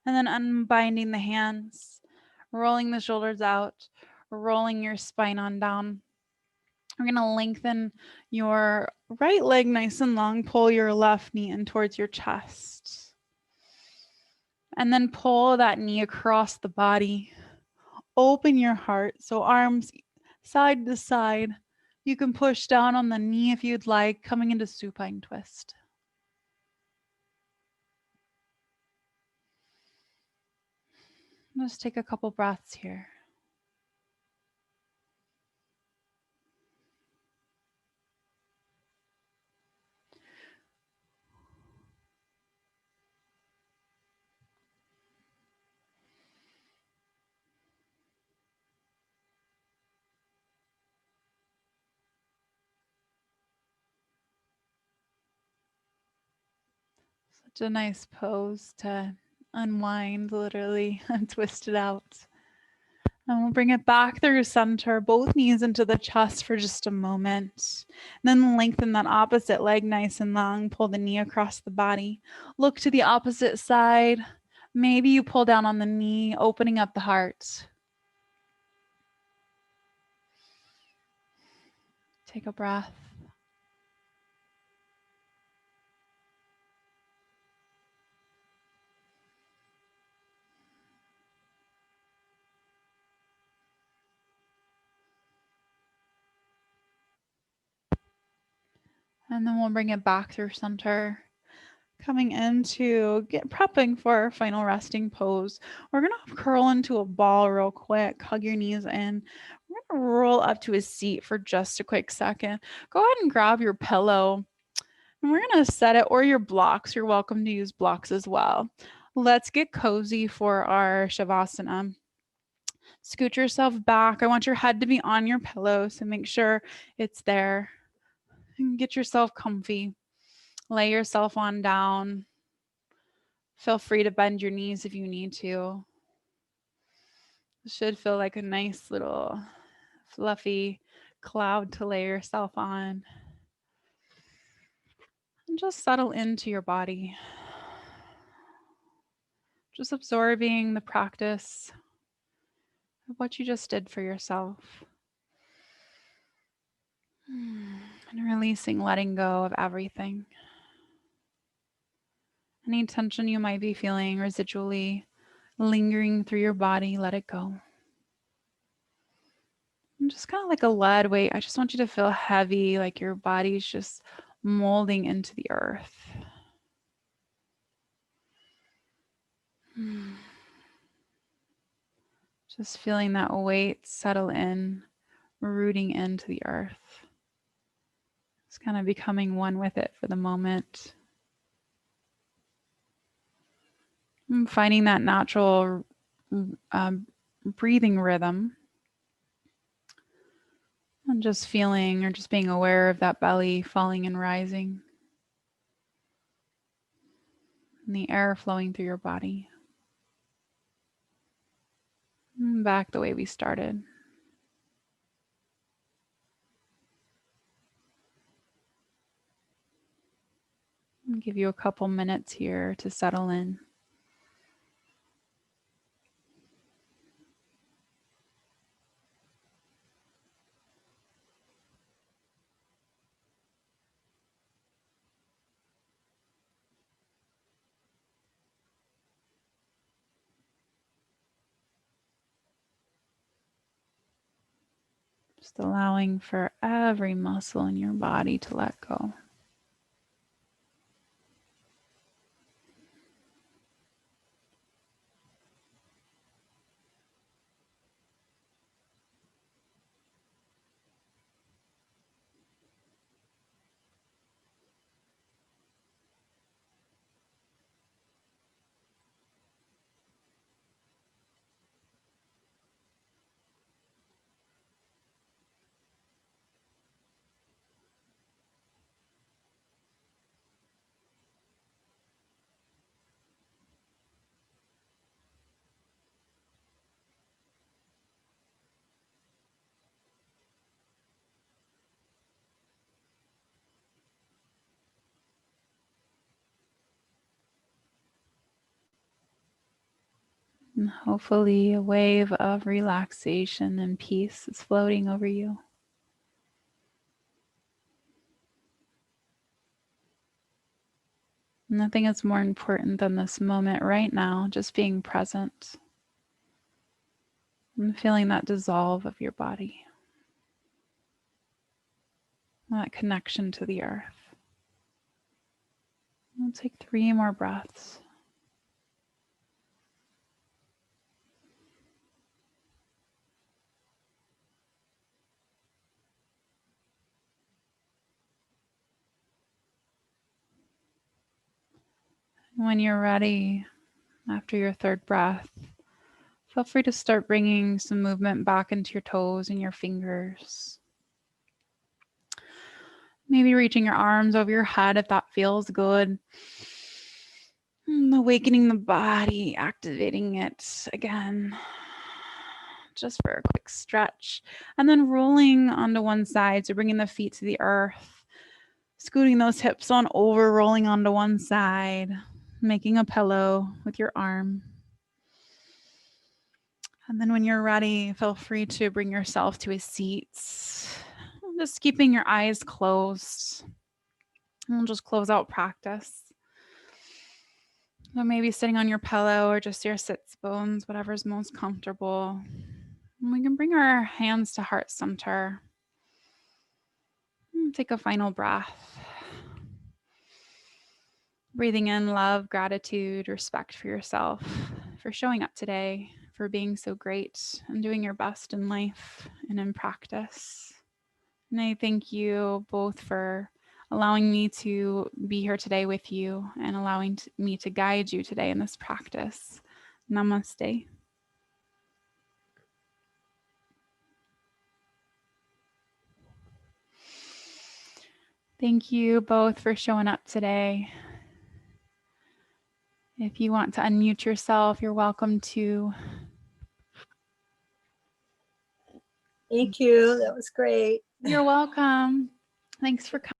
And then unbinding the hands, rolling the shoulders out, rolling your spine on down. We're going to lengthen your right leg nice and long. Pull your left knee in towards your chest. And then pull that knee across the body. Open your heart. So arms side to side. You can push down on the knee if you'd like, coming into supine twist. Just take a couple breaths here. Such a nice pose to unwind, literally, and twist it out. And we'll bring it back through center, both knees into the chest for just a moment. And then lengthen that opposite leg nice and long. Pull the knee across the body. Look to the opposite side. Maybe you pull down on the knee, opening up the heart. Take a breath. And then we'll bring it back through center. Coming into prepping for our final resting pose. We're going to curl into a ball real quick. Hug your knees in. We're going to roll up to a seat for just a quick second. Go ahead and grab your pillow. And we're going to set it, or your blocks. You're welcome to use blocks as well. Let's get cozy for our Shavasana. Scoot yourself back. I want your head to be on your pillow, so make sure it's there. And get yourself comfy. Lay yourself on down. Feel free to bend your knees if you need to. It should feel like a nice little fluffy cloud to lay yourself on. And just settle into your body. Just absorbing the practice of what you just did for yourself. And releasing, letting go of everything. Any tension you might be feeling residually lingering through your body, let it go. And just kind of like a lead weight. I just want you to feel heavy, like your body's just molding into the earth. Just feeling that weight settle in, rooting into the earth. Just kind of becoming one with it for the moment. And finding that natural breathing rhythm. And just feeling or just being aware of that belly falling and rising. And the air flowing through your body. And back the way we started. I'll give you a couple minutes here to settle in. Just allowing for every muscle in your body to let go. And hopefully a wave of relaxation and peace is floating over you. Nothing is more important than this moment right now, just being present and feeling that dissolve of your body, that connection to the earth. We'll take 3 more breaths. When you're ready, after your 3rd breath, feel free to start bringing some movement back into your toes and your fingers. Maybe reaching your arms over your head if that feels good. Awakening the body, activating it again, just for a quick stretch. And then rolling onto one side, so bringing the feet to the earth, scooting those hips on over, rolling onto one side, making a pillow with your arm. And then when you're ready, feel free to bring yourself to a seat, just keeping your eyes closed. And we'll just close out practice. So maybe sitting on your pillow or just your sits bones, whatever's most comfortable. And we can bring our hands to heart center. And take a final breath. Breathing in love, gratitude, respect for yourself, for showing up today, for being so great and doing your best in life and in practice. And I thank you both for allowing me to be here today with you and allowing me to guide you today in this practice. Namaste. Thank you both for showing up today. If you want to unmute yourself, you're welcome to. Thank you. That was great. You're welcome. Thanks for coming.